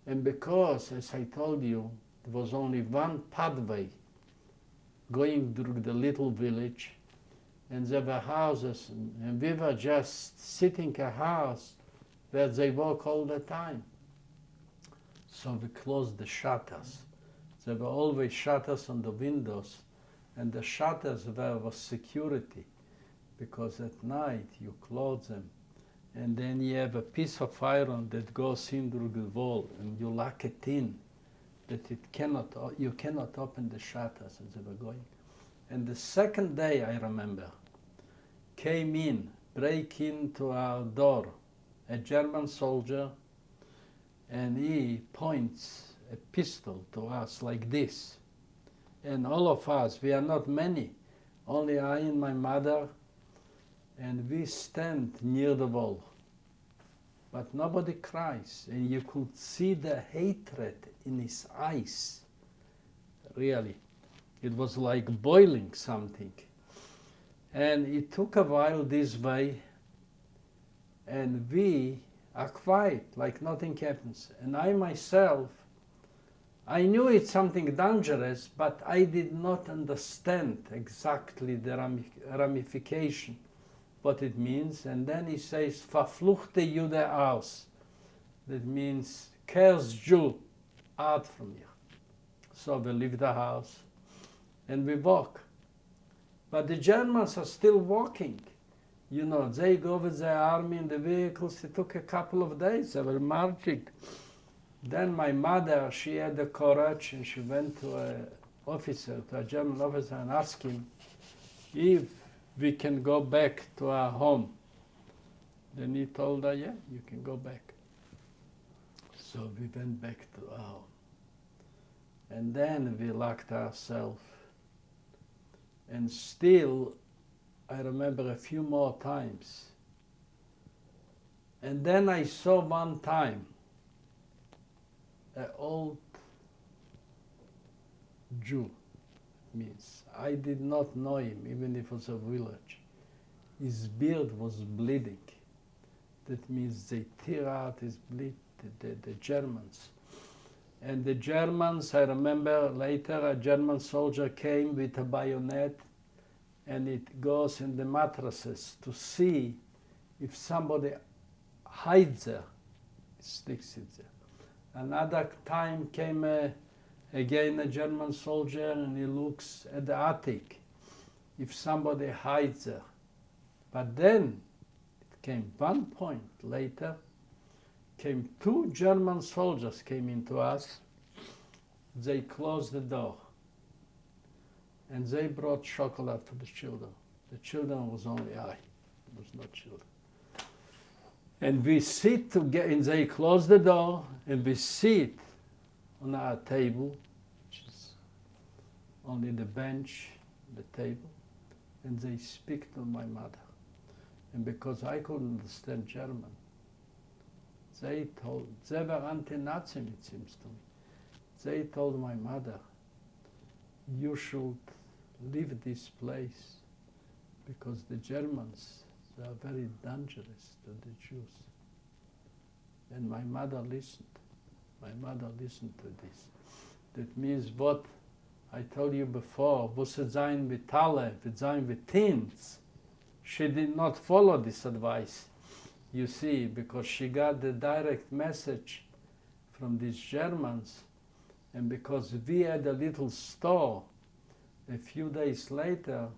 And because, as I told you, there was only one pathway going through the little village, and there were houses, and we were just sitting in a house where they walk all the time. So we closed the shutters. There were always shutters on the windows, and the shutters was security, because at night you close them, and then you have a piece of iron that goes in through the wall, and you lock it in, that you cannot open the shutters as they were going. And the second day, I remember, break into our door, a German soldier, and he points a pistol to us like this. And all of us, we are not many, only I and my mother, and we stand near the wall. But nobody cries, and you could see the hatred in his eyes, really. It was like boiling something. And it took a while this way, and we are quiet, like nothing happens. And I myself, I knew it's something dangerous, but I did not understand exactly the ramification, what it means. And then he says, "Verfluchte Jude aus." That means, "Cursed Jew, out from here." So we leave the house, and we walk. But the Germans are still walking. You know, they go with their army in the vehicles. It took a couple of days. They were marching. Then my mother, she had the courage, and she went to a German officer, and asked him if we can go back to our home. Then he told her, "Yeah, you can go back." So we went back to our home. And then we locked ourselves. And still, I remember a few more times. And then I saw one time an old Jew. Means I did not know him, even if it was a village. His beard was bleeding. That means they tear out his bleed, the Germans. And the Germans, I remember later, a German soldier came with a bayonet, and it goes in the mattresses to see if somebody hides there, sticks it there. Another time came again a German soldier, and he looks at the attic, if somebody hides there. But then it came one point later, came two German soldiers came into us. They closed the door, and they brought chocolate for the children. The children was only I, it was not children. And we sit together, and they close the door, and we sit on our table, which is only the bench, the table, and they speak to my mother. And because I couldn't understand German, they were anti-Nazi, it seems to me. They told my mother, "You should leave this place, because the Germans, they are very dangerous to the Jews." And my mother listened. My mother listened to this. That means what I told you before, wo sie sein mit alle, wird sein mit teens. She did not follow this advice. You see, because she got the direct message from these Germans, and because we had a little store, a few days later,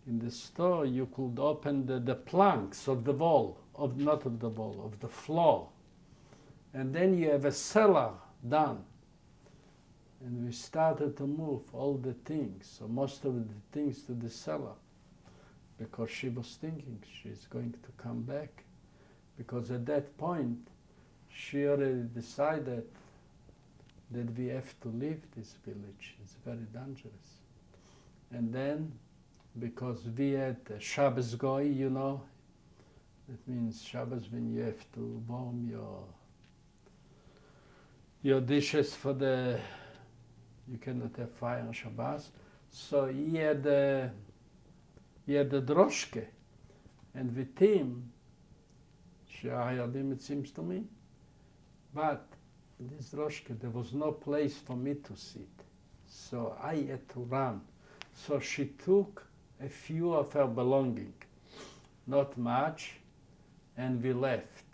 in the store you could open the planks of the wall, not of the wall, of the floor. And then you have a cellar done. And we started to move all the things, so most of the things to the cellar, because she was thinking she's going to come back. Because at that point, she already decided that we have to leave this village. It's very dangerous. And then, because we had Shabbos Goy, you know, that means Shabbos when you have to warm your dishes for you cannot have fire on Shabbos. So he had a droshke, and with him, she hired him, it seems to me. But this droshka, there was no place for me to sit. So I had to run. So she took a few of her belongings, not much, and we left.